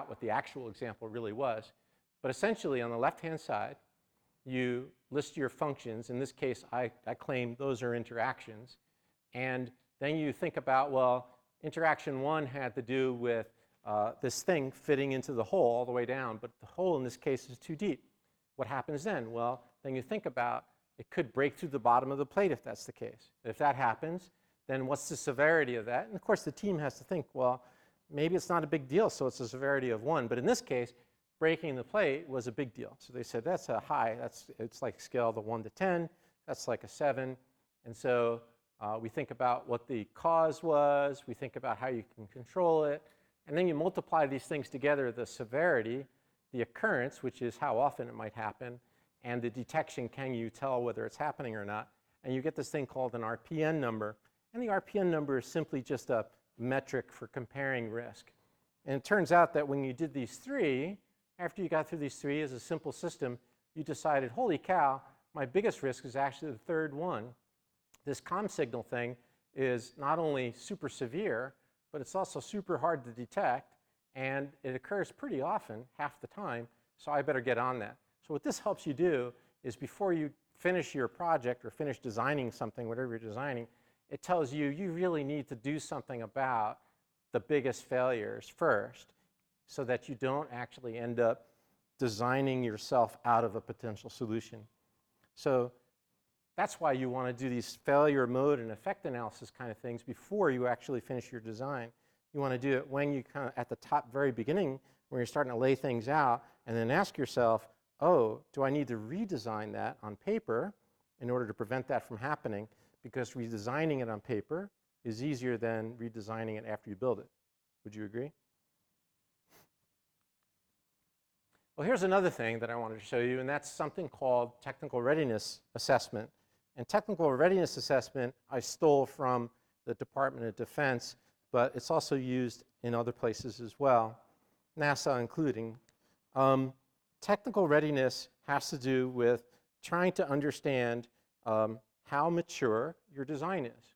what the actual example really was. But essentially, on the left-hand side, you list your functions. In this case, I claim those are interactions. And then you think about, well, interaction 1 had to do with this thing fitting into the hole all the way down. But the hole in this case is too deep. What happens then? Well, then you think about it could break through the bottom of the plate if that's the case. If that happens, then what's the severity of that? And of course, the team has to think, well, maybe it's not a big deal, so it's a severity of 1. But in this case, breaking the plate was a big deal. So they said, that's a high. It's like a scale of 1 to 10. That's like a 7. And so we think about what the cause was. We think about how you can control it. And then you multiply these things together, the severity, the occurrence, which is how often it might happen, and the detection, can you tell whether it's happening or not? And you get this thing called an RPN number. And the RPN number is simply just a metric for comparing risk. And it turns out that when you did these 3, after you got through these 3 as a simple system, you decided, holy cow, my biggest risk is actually the third one. This comm signal thing is not only super severe, but it's also super hard to detect. And it occurs pretty often, half the time, so I better get on that. So what this helps you do is before you finish your project or finish designing something, whatever you're designing, it tells you you really need to do something about the biggest failures first so that you don't actually end up designing yourself out of a potential solution. So that's why you want to do these failure mode and effect analysis kind of things before you actually finish your design. You want to do it when you kind of at the top, very beginning, when you're starting to lay things out, and then ask yourself, oh, do I need to redesign that on paper in order to prevent that from happening? Because redesigning it on paper is easier than redesigning it after you build it. Would you agree? Well, here's another thing that I wanted to show you, and that's something called technical readiness assessment. And technical readiness assessment I stole from the Department of Defense, but it's also used in other places as well, NASA including. Technical readiness has to do with trying to understand how mature your design is.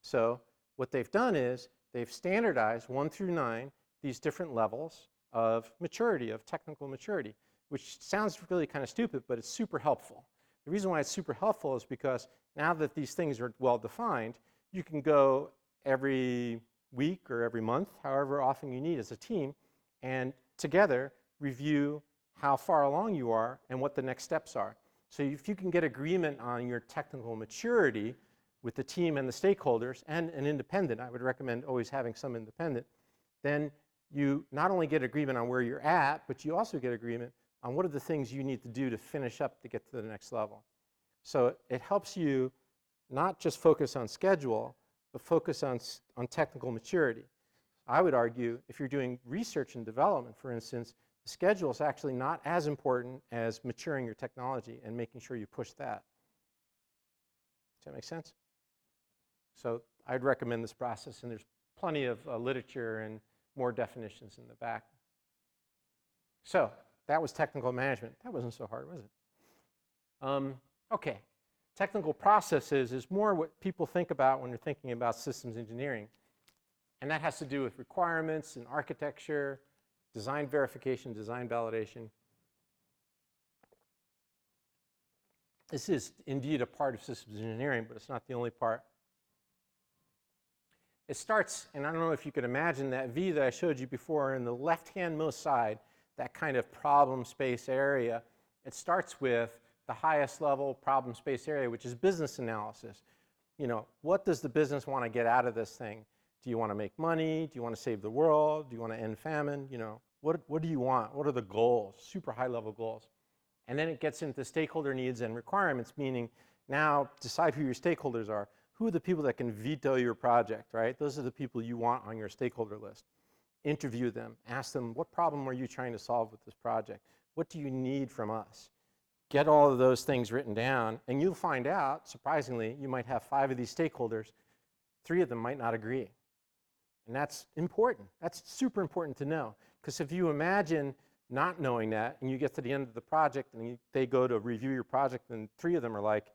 So what they've done is they've standardized 1 through 9 these different levels of maturity, of technical maturity, which sounds really kind of stupid, but it's super helpful. The reason why it's super helpful is because now that these things are well defined, you can go every week or every month, however often you need as a team, and together review how far along you are and what the next steps are. So if you can get agreement on your technical maturity with the team and the stakeholders and an independent, I would recommend always having some independent, then you not only get agreement on where you're at, but you also get agreement on what are the things you need to do to finish up to get to the next level. So it helps you not just focus on schedule, but focus on technical maturity. I would argue if you're doing research and development, for instance, the schedule is actually not as important as maturing your technology and making sure you push that. Does that make sense? So I'd recommend this process, and there's plenty of literature and more definitions in the back. So that was technical management. That wasn't so hard, was it? Okay. Technical processes is more what people think about when they're thinking about systems engineering. And that has to do with requirements and architecture, design verification, design validation. This is indeed a part of systems engineering, but it's not the only part. It starts, and I don't know if you could imagine that V that I showed you before in the left-hand most side, that kind of problem space area. It starts with the highest level problem space area, which is business analysis. You know, what does the business want to get out of this thing? Do you want to make money? Do you want to save the world? Do you want to end famine? You know, what do you want? What are the goals? Super high level goals. And then it gets into stakeholder needs and requirements, meaning now decide who your stakeholders are. Who are the people that can veto your project, right? Those are the people you want on your stakeholder list. Interview them. Ask them, what problem are you trying to solve with this project? What do you need from us? Get all of those things written down, and you'll find out, surprisingly, you might have 5 of these stakeholders. 3 of them might not agree. And that's important. That's super important to know. Because if you imagine not knowing that, and you get to the end of the project, and they go to review your project, and 3 of them are like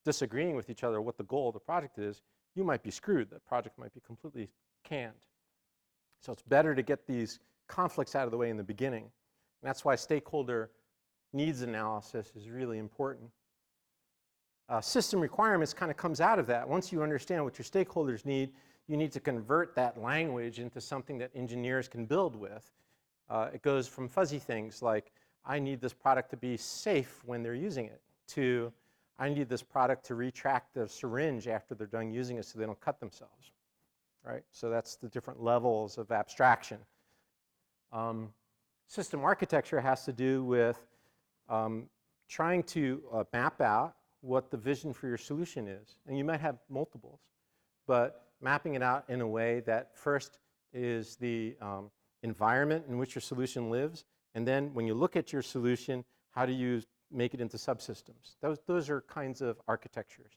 disagreeing with each other what the goal of the project is, you might be screwed. The project might be completely canned. So it's better to get these conflicts out of the way in the beginning. And that's why stakeholder needs analysis is really important. System requirements kind of comes out of that. Once you understand what your stakeholders need, you need to convert that language into something that engineers can build with. It goes from fuzzy things like, I need this product to be safe when they're using it, to I need this product to retract the syringe after they're done using it so they don't cut themselves, right? So that's the different levels of abstraction. System architecture has to do with trying to map out what the vision for your solution is. And you might have multiples, but mapping it out in a way that first is the environment in which your solution lives, and then when you look at your solution, how do you make it into subsystems? Those are kinds of architectures.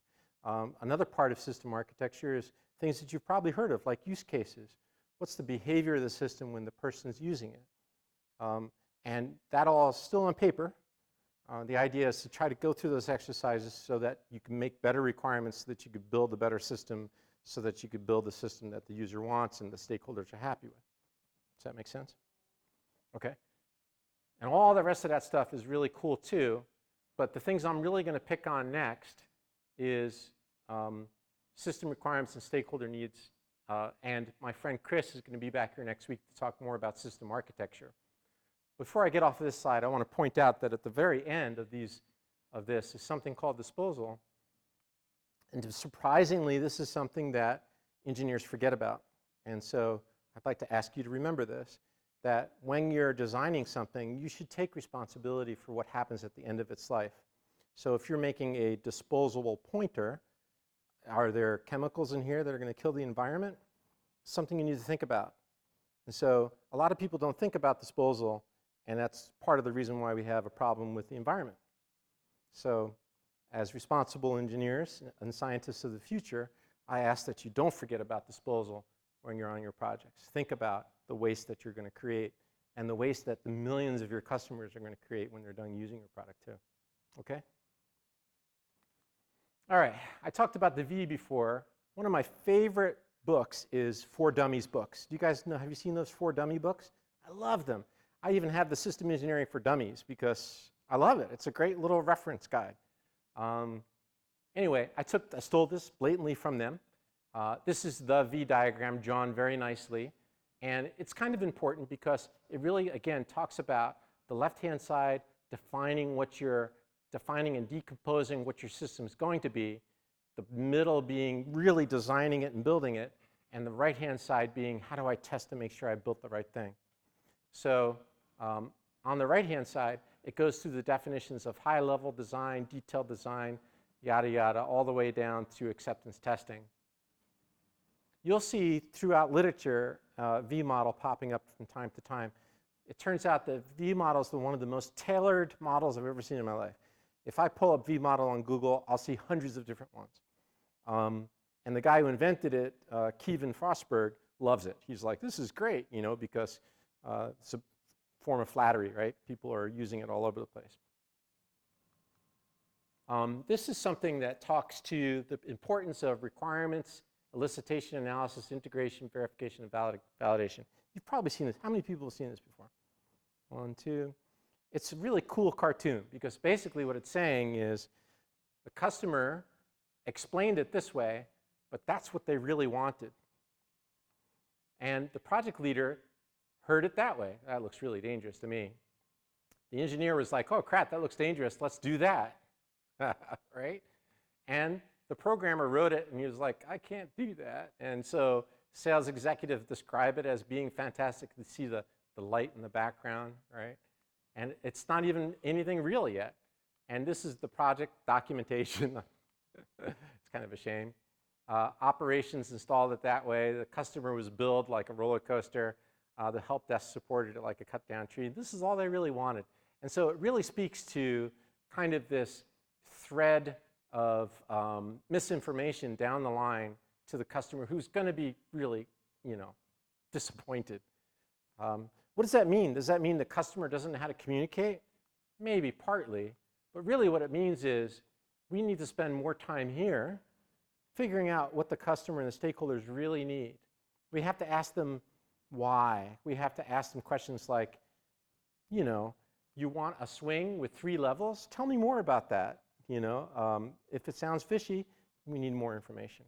Another part of system architecture is things that you've probably heard of, like use cases. What's the behavior of the system when the person's using it? And that all is still on paper. The idea is to try to go through those exercises so that you can make better requirements so that you could build a better system, so that you could build a system that the user wants and the stakeholders are happy with. Does that make sense? Okay. And all the rest of that stuff is really cool too, but the things I'm really going to pick on next is system requirements and stakeholder needs. And my friend Chris is going to be back here next week to talk more about system architecture. Before I get off of this slide, I want to point out that at the very end of this is something called disposal. And surprisingly, this is something that engineers forget about. And so I'd like to ask you to remember this, that when you're designing something, you should take responsibility for what happens at the end of its life. So if you're making a disposable pointer, are there chemicals in here that are going to kill the environment? Something you need to think about. And so a lot of people don't think about disposal, and that's part of the reason why we have a problem with the environment. So as responsible engineers and scientists of the future, I ask that you don't forget about disposal when you're on your projects. Think about the waste that you're going to create and the waste that the millions of your customers are going to create when they're done using your product too. Okay? All right, I talked about the V before. One of my favorite books is For Dummies books. Do you guys know, have you seen those For Dummy books? I love them. I even have the System Engineering for Dummies because I love it. It's a great little reference guide. Anyway, I stole this blatantly from them. This is the V diagram drawn very nicely. And it's kind of important because it really, again, talks about the left-hand side defining and decomposing what your system's going to be, the middle being really designing it and building it, and the right-hand side being how do I test to make sure I built the right thing. So on the right-hand side, it goes through the definitions of high-level design, detailed design, yada, yada, all the way down to acceptance testing. You'll see throughout literature V model popping up from time to time. It turns out that V model is one of the most tailored models I've ever seen in my life. If I pull up V model on Google, I'll see hundreds of different ones. And the guy who invented it, Kevin Frostberg, loves it. He's like, this is great, you know, because it's a form of flattery, right? People are using it all over the place. This is something that talks to the importance of requirements, elicitation, analysis, integration, verification, and validation. You've probably seen this. How many people have seen this before? 1, 2. It's a really cool cartoon because basically what it's saying is the customer explained it this way, but that's what they really wanted. And the project leader heard it that way. That looks really dangerous to me. The engineer was like, oh crap, that looks dangerous, let's do that. Right? And the programmer wrote it and he was like, I can't do that. And so sales executive describe it as being fantastic to see the light in the background, right? And it's not even anything real yet. And this is the project documentation. It's kind of a shame. Operations installed it that way. The customer was billed like a roller coaster. The help desk supported it like a cut down tree. This is all they really wanted. And so it really speaks to kind of this thread of misinformation down the line to the customer who's going to be really, you know, disappointed. What does that mean? Does that mean the customer doesn't know how to communicate? Maybe partly, but really what it means is we need to spend more time here figuring out what the customer and the stakeholders really need. We have to ask them Why? We have to ask them questions like, you know, you want a swing with 3 levels? Tell me more about that. You know, if it sounds fishy, we need more information.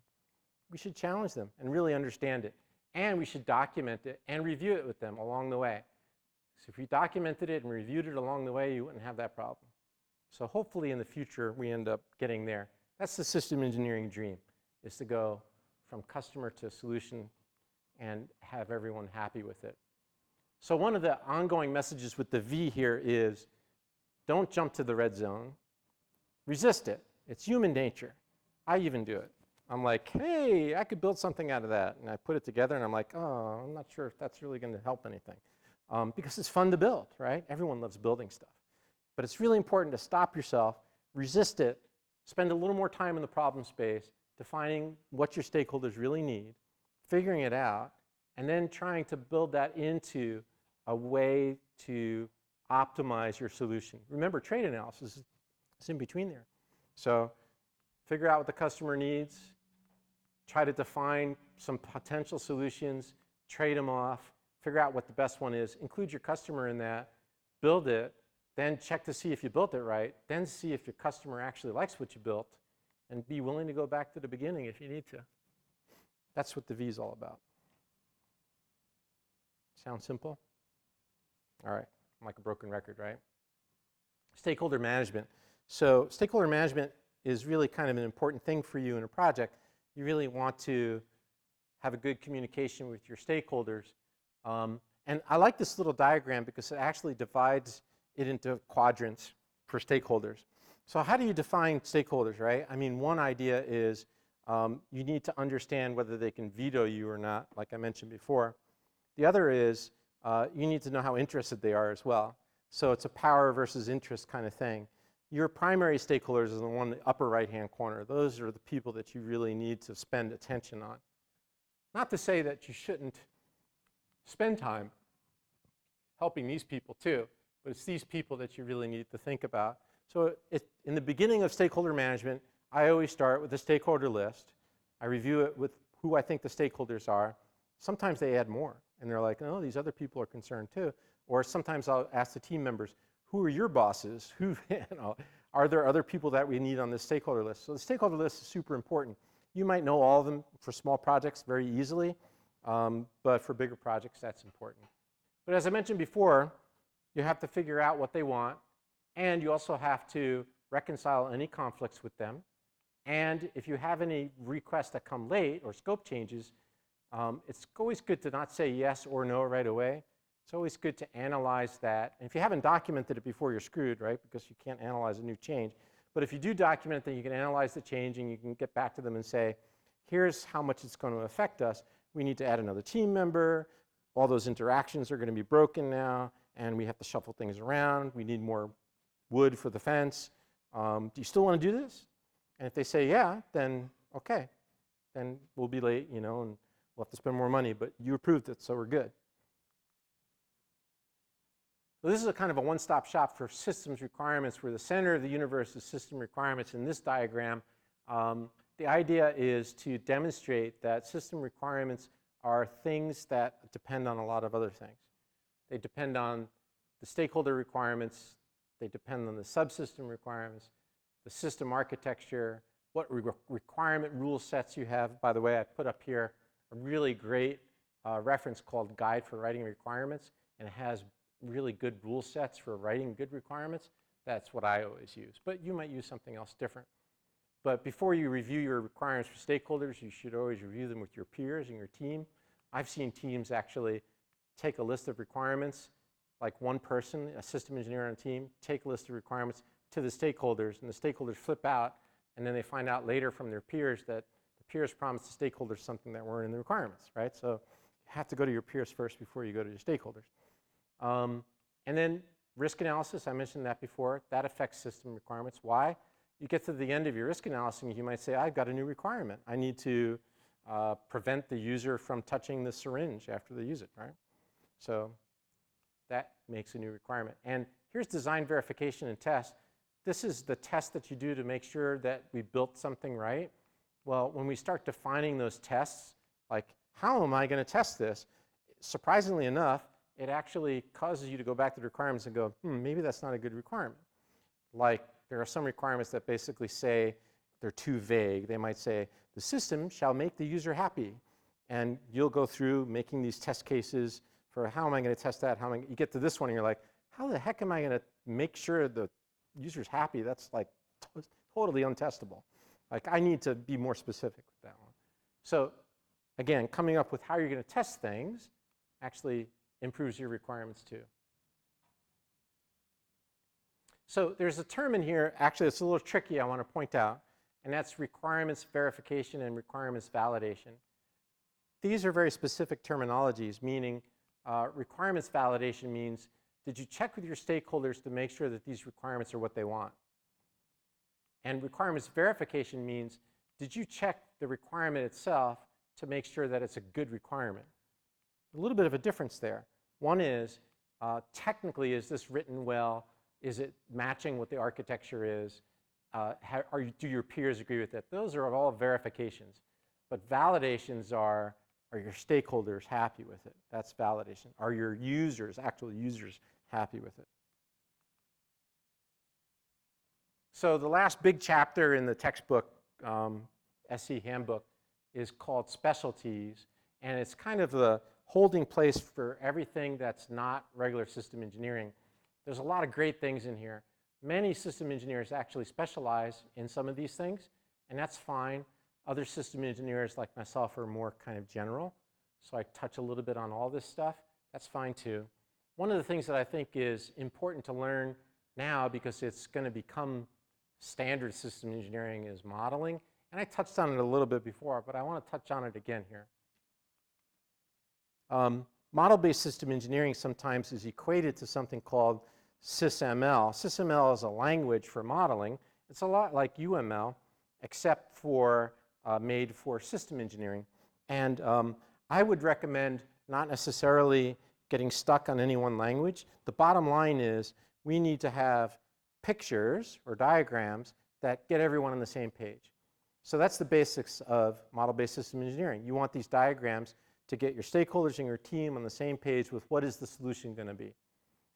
We should challenge them and really understand it. And we should document it and review it with them along the way. So if we documented it and reviewed it along the way, you wouldn't have that problem. So hopefully in the future, we end up getting there. That's the system engineering dream, is to go from customer to solution and have everyone happy with it. So one of the ongoing messages with the V here is, don't jump to the red zone. Resist it. It's human nature. I even do it. I'm like, hey, I could build something out of that. And I put it together, and I'm like, oh, I'm not sure if that's really going to help anything. Because it's fun to build, right? Everyone loves building stuff. But it's really important to stop yourself, resist it, spend a little more time in the problem space, defining what your stakeholders really need, figuring it out, and then trying to build that into a way to optimize your solution. Remember, trade analysis is in between there. So figure out what the customer needs, try to define some potential solutions, trade them off, figure out what the best one is, include your customer in that, build it, then check to see if you built it right, then see if your customer actually likes what you built, and be willing to go back to the beginning if you need to. That's what the V is all about. Sound simple? All right, I'm like a broken record, right? Stakeholder management. So stakeholder management is really kind of an important thing for you in a project. You really want to have a good communication with your stakeholders. And I like this little diagram because it actually divides it into quadrants for stakeholders. So how do you define stakeholders, right? I mean, one idea is you need to understand whether they can veto you or not, like I mentioned before. The other is you need to know how interested they are as well. So it's a power versus interest kind of thing. Your primary stakeholders is the one in the upper right-hand corner. Those are the people that you really need to spend attention on. Not to say that you shouldn't spend time helping these people too, but it's these people that you really need to think about. So in the beginning of stakeholder management, I always start with a stakeholder list. I review it with who I think the stakeholders are. Sometimes they add more, and they're like, oh, these other people are concerned too. Or sometimes I'll ask the team members, who are your bosses? Who, are there other people that we need on this stakeholder list? So the stakeholder list is super important. You might know all of them for small projects very easily, but for bigger projects, that's important. But as I mentioned before, you have to figure out what they want, and you also have to reconcile any conflicts with them. And if you have any requests that come late or scope changes, it's always good to not say yes or no right away. It's always good to analyze that. And if you haven't documented it before, you're screwed, right? Because you can't analyze a new change. But if you do document it, then you can analyze the change and you can get back to them and say, here's how much it's going to affect us. We need to add another team member. All those interactions are going to be broken now, and we have to shuffle things around. We need more wood for the fence. Do you still want to do this? And if they say yeah, then okay. Then we'll be late, and we'll have to spend more money, but you approved it, so we're good. So this is a kind of a one-stop shop for systems requirements where the center of the universe is system requirements. In this diagram, the idea is to demonstrate that system requirements are things that depend on a lot of other things. They depend on the stakeholder requirements. They depend on the subsystem requirements, the system architecture, what requirement rule sets you have. By the way, I put up here a really great reference called Guide for Writing Requirements, and it has really good rule sets for writing good requirements. That's what I always use, but you might use something else different. But before you review your requirements for stakeholders, you should always review them with your peers and your team. I've seen teams actually take a list of requirements, like one person, a system engineer on a team, take a list of requirements to the stakeholders, and the stakeholders flip out, and then they find out later from their peers that the peers promised the stakeholders something that weren't in the requirements, right? So you have to go to your peers first before you go to your stakeholders. And then risk analysis, I mentioned that before, that affects system requirements. Why? You get to the end of your risk analysis and you might say, I've got a new requirement. I need to prevent the user from touching the syringe after they use it, right? So that makes a new requirement. And here's design verification and test. This is the test that you do to make sure that we built something right. Well, when we start defining those tests, like how am I going to test this? surprisingly enough, it actually causes you to go back to the requirements and go, maybe that's not a good requirement. Like, there are some requirements that basically say they're too vague. They might say, the system shall make the user happy. And you'll go through making these test cases for how am I going to test that? You get to this one and you're like, how the heck am I going to make sure the user's happy? That's like totally untestable. Like, I need to be more specific with that one. So again, coming up with how you're going to test things actually improves your requirements too. So there's a term in here, actually it's a little tricky I want to point out, and that's requirements verification and requirements validation. These are very specific terminologies, meaning requirements validation means, did you check with your stakeholders to make sure that these requirements are what they want? And requirements verification means, did you check the requirement itself to make sure that it's a good requirement? A little bit of a difference there. One is, technically, is this written well? Is it matching what the architecture is? Do your peers agree with it? Those are all verifications. But validations are your stakeholders happy with it? That's validation. Are your users, actual users, happy with it? So the last big chapter in the textbook, SE handbook, is called specialties. And it's kind of the holding place for everything that's not regular system engineering. There's a lot of great things in here. Many system engineers actually specialize in some of these things, and that's fine. Other system engineers like myself are more kind of general, so I touch a little bit on all this stuff. That's fine too. One of the things that I think is important to learn now, because it's going to become standard system engineering, is modeling. And I touched on it a little bit before, but I want to touch on it again here. Model-based system engineering sometimes is equated to something called SysML. SysML is a language for modeling. It's a lot like UML, except for made for system engineering. And I would recommend not necessarily getting stuck on any one language. The bottom line is we need to have pictures or diagrams that get everyone on the same page. So that's the basics of model-based system engineering. You want these diagrams to get your stakeholders and your team on the same page with what is the solution going to be.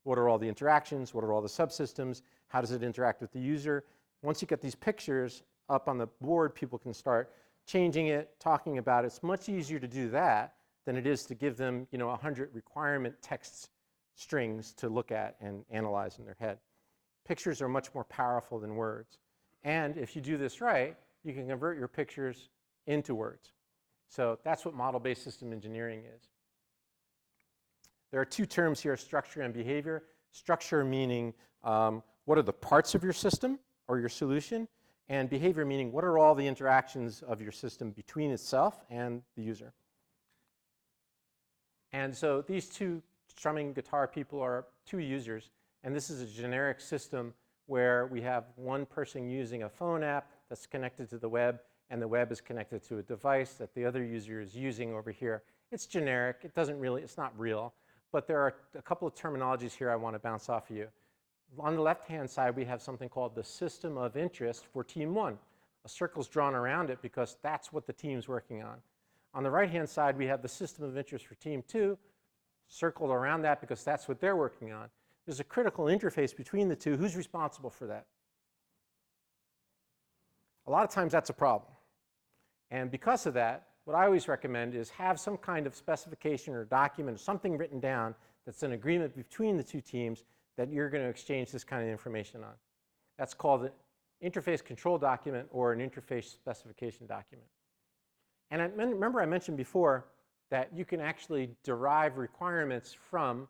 What are all the interactions? What are all the subsystems? How does it interact with the user? Once you get these pictures up on the board, people can start changing it, talking about it. It's much easier to do that than it is to give them 100 requirement text strings to look at and analyze in their head. Pictures are much more powerful than words. And if you do this right, you can convert your pictures into words. So that's what model-based system engineering is. There are two terms here, structure and behavior. Structure meaning what are the parts of your system or your solution, and behavior meaning what are all the interactions of your system between itself and the user. And so these two strumming guitar people are two users, and this is a generic system where we have one person using a phone app that's connected to the web, and the web is connected to a device that the other user is using over here. It's generic. It's not real. But there are a couple of terminologies here I want to bounce off of you. On the left-hand side, we have something called the system of interest for team one. A circle's drawn around it because that's what the team's working on. On the right-hand side, we have the system of interest for team two, circled around that because that's what they're working on. There's a critical interface between the two. Who's responsible for that? A lot of times that's a problem. And because of that, what I always recommend is have some kind of specification or document or something written down that's an agreement between the two teams that you're going to exchange this kind of information on. That's called an interface control document or an interface specification document. And remember I mentioned before that you can actually derive requirements from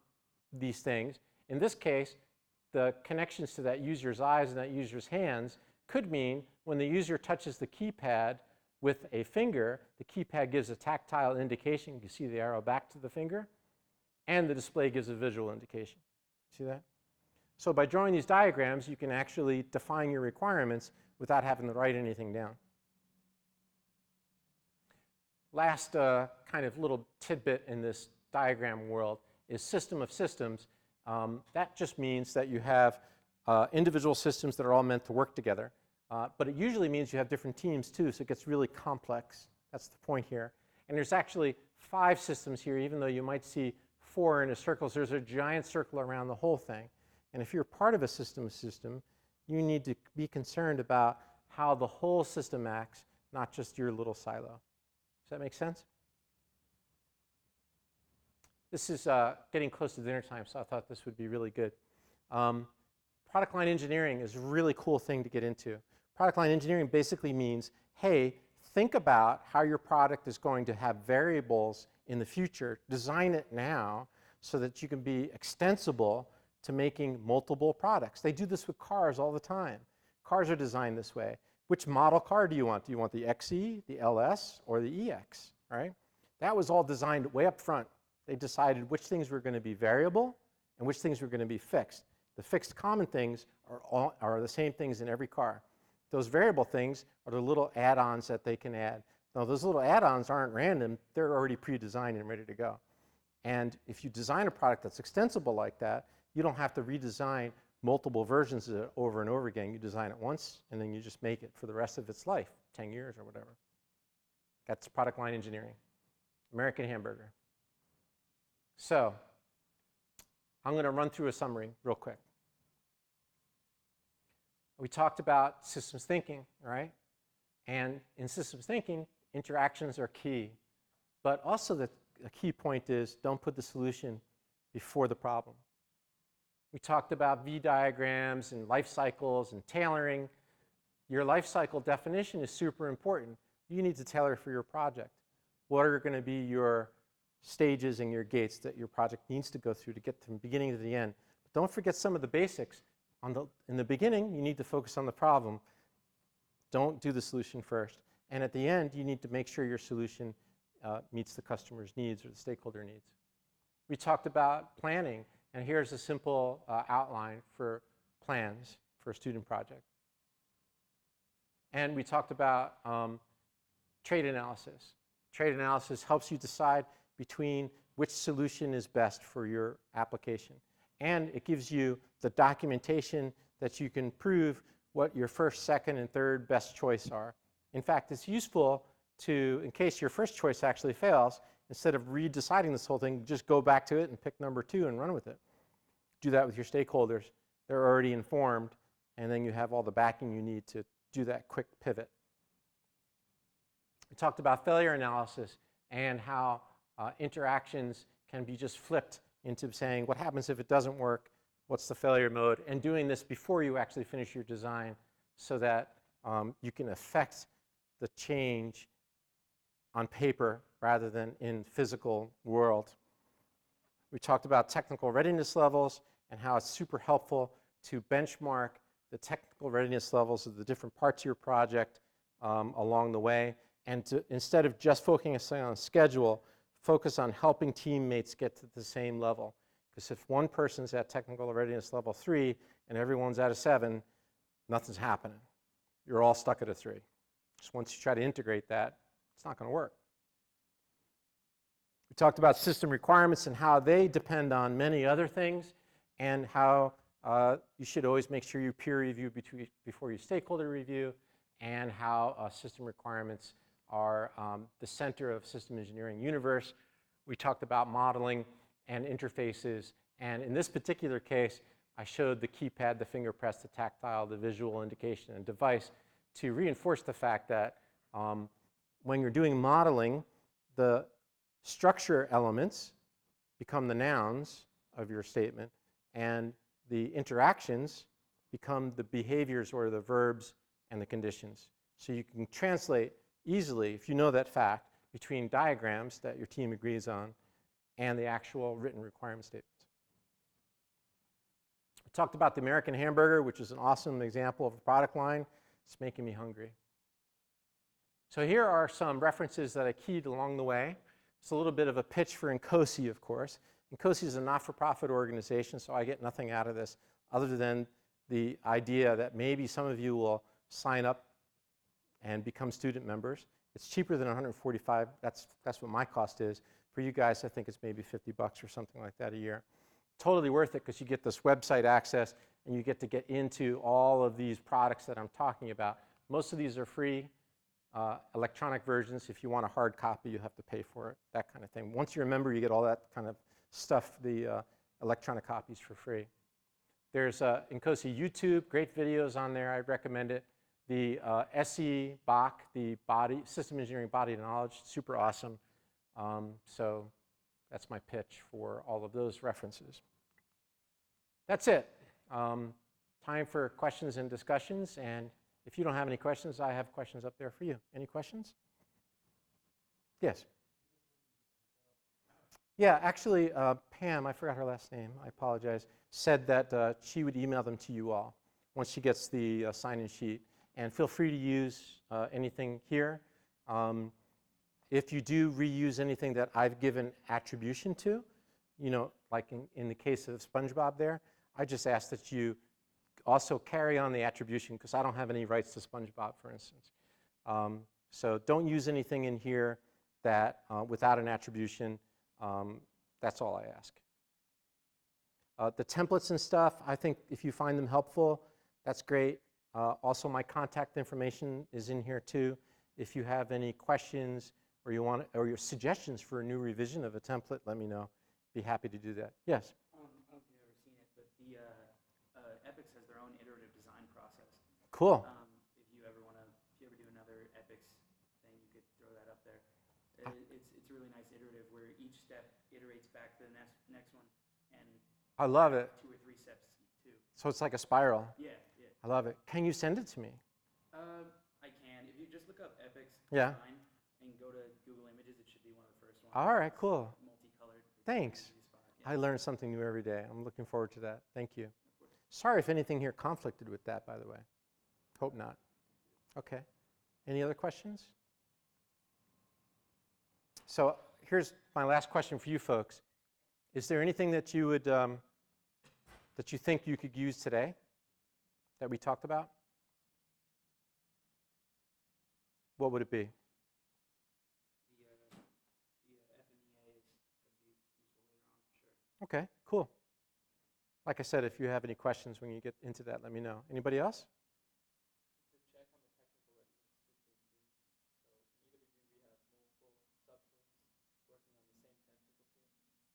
these things. In this case, the connections to that user's eyes and that user's hands could mean when the user touches the keypad with a finger, the keypad gives a tactile indication. You can see the arrow back to the finger. And the display gives a visual indication. See that? So by drawing these diagrams, you can actually define your requirements without having to write anything down. Last kind of little tidbit in this diagram world is system of systems. That just means that you have individual systems that are all meant to work together. But it usually means you have different teams too, so it gets really complex. That's the point here. And there's actually 5 systems here, even though you might see 4 in a circle. So there's a giant circle around the whole thing. And if you're part of a system, you need to be concerned about how the whole system acts, not just your little silo. Does that make sense? This is getting close to dinner time, so I thought this would be really good. Product line engineering is a really cool thing to get into. Product line engineering basically means, hey, think about how your product is going to have variables in the future. Design it now so that you can be extensible to making multiple products. They do this with cars all the time. Cars are designed this way. Which model car do you want? Do you want the XE, the LS, or the EX, right? That was all designed way up front. They decided which things were going to be variable and which things were going to be fixed. The fixed common things are the same things in every car. Those variable things are the little add-ons that they can add. Now, those little add-ons aren't random. They're already pre-designed and ready to go. And if you design a product that's extensible like that, you don't have to redesign multiple versions of it over and over again. You design it once, and then you just make it for the rest of its life, 10 years or whatever. That's product line engineering. American Hamburger. So I'm going to run through a summary real quick. We talked about systems thinking, right? And in systems thinking, interactions are key. But also the key point is don't put the solution before the problem. We talked about V diagrams and life cycles and tailoring. Your life cycle definition is super important. You need to tailor for your project. What are going to be your stages and your gates that your project needs to go through to get from the beginning to the end? But don't forget some of the basics. In the beginning, you need to focus on the problem. Don't do the solution first. And at the end, you need to make sure your solution meets the customer's needs or the stakeholder needs. We talked about planning, and here's a simple outline for plans for a student project. And we talked about trait analysis. Trait analysis helps you decide between which solution is best for your application. And it gives you the documentation that you can prove what your first, second, and third best choice are. In fact, it's useful to, in case your first choice actually fails, instead of redeciding this whole thing, just go back to it and pick number 2 and run with it. Do that with your stakeholders. They're already informed, and then you have all the backing you need to do that quick pivot. We talked about failure analysis and how interactions can be just flipped into saying, what happens if it doesn't work? What's the failure mode? And doing this before you actually finish your design so that you can affect the change on paper rather than in physical world. We talked about technical readiness levels and how it's super helpful to benchmark the technical readiness levels of the different parts of your project along the way, and to, instead of just focusing on schedule, focus on helping teammates get to the same level. Because if one person's at technical readiness level 3 and everyone's at a 7, nothing's happening. You're all stuck at a 3. Just once you try to integrate that, it's not going to work. We talked about system requirements and how they depend on many other things, and how you should always make sure you peer review before you stakeholder review, and how system requirements are the center of system engineering universe. We talked about modeling and interfaces, and in this particular case, I showed the keypad, the finger press, the tactile, the visual indication, and device to reinforce the fact that when you're doing modeling, the structure elements become the nouns of your statement, and the interactions become the behaviors or the verbs and the conditions. So you can translate easily, if you know that fact, between diagrams that your team agrees on and the actual written requirement statements. We talked about the American Hamburger, which is an awesome example of a product line. It's making me hungry. So here are some references that I keyed along the way. It's a little bit of a pitch for NCOSE, of course. NCOSE is a not-for-profit organization, so I get nothing out of this other than the idea that maybe some of you will sign up and become student members. It's cheaper than $145. That's what my cost is. For you guys, I think it's maybe $50 or something like that a year. Totally worth it because you get this website access and you get to get into all of these products that I'm talking about. Most of these are free. electronic versions. If you want a hard copy, you have to pay for it, that kind of thing. Once you're a member, you get all that kind of stuff, the electronic copies for free. There's Incosi YouTube, great videos on there. I recommend it. The SE BOK, the System Engineering Body of Knowledge, super awesome. So that's my pitch for all of those references. That's it. Time for questions and discussions. And if you don't have any questions, I have questions up there for you. Any questions? Yes. Yeah, actually, Pam, I forgot her last name, I apologize, said that she would email them to you all once she gets the sign-in sheet. And feel free to use anything here. If you do reuse anything that I've given attribution to, you know, like in the case of SpongeBob there, I just ask that you also carry on the attribution because I don't have any rights to SpongeBob, for instance. So don't use anything in here that without an attribution. That's all I ask. The templates and stuff, I think if you find them helpful, that's great. Also, my contact information is in here too. If you have any questions or you want or your suggestions for a new revision of a template, let me know. Be happy to do that. Yes. I don't know if you've ever seen it, but the EPICS has their own iterative design process. Cool. If you ever do another EPICS thing, you could throw that up there. It's a really nice iterative where each step iterates back to the next one, and I love it. 2 or 3 steps too. So it's like a spiral. Yeah, yeah. I love it. Can you send it to me? I can. If you just look up EPICS Yeah. design and go to Google Images, it should be one of the first ones. All right, cool. Multicolored. Thanks. Yeah. I learn something new every day. I'm looking forward to that. Thank you. Sorry if anything here conflicted with that, by the way. Hope not. Okay. Any other questions? So here's my last question for you folks. Is there anything that you would that you think you could use today that we talked about? What would it be? The FMEA is going to be useful later on for sure. Okay, cool. Like I said, if you have any questions when you get into that, let me know. Anybody else? To check on the technical readiness between teams. So in EWB we have multiple sub-teams working on the same technical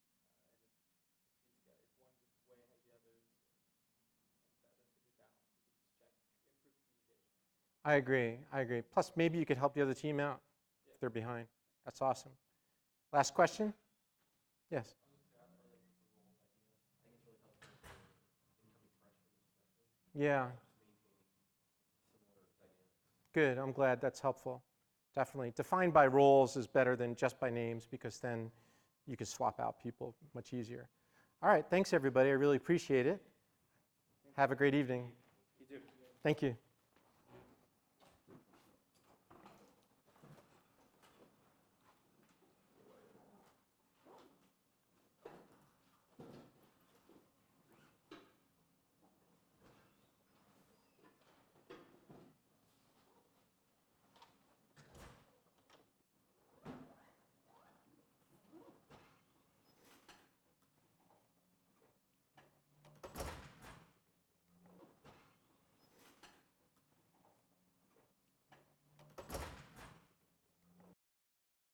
team. And if one group's way ahead of the others, that's going to be balanced. You can just check, improve communication. I agree. Plus, maybe you could help the other team out if they're behind. That's awesome. Last question? Yes. Yeah. Good, I'm glad that's helpful. Definitely. Defined by roles is better than just by names because then you can swap out people much easier. All right, thanks everybody. I really appreciate it. Have a great evening. You too. Thank you.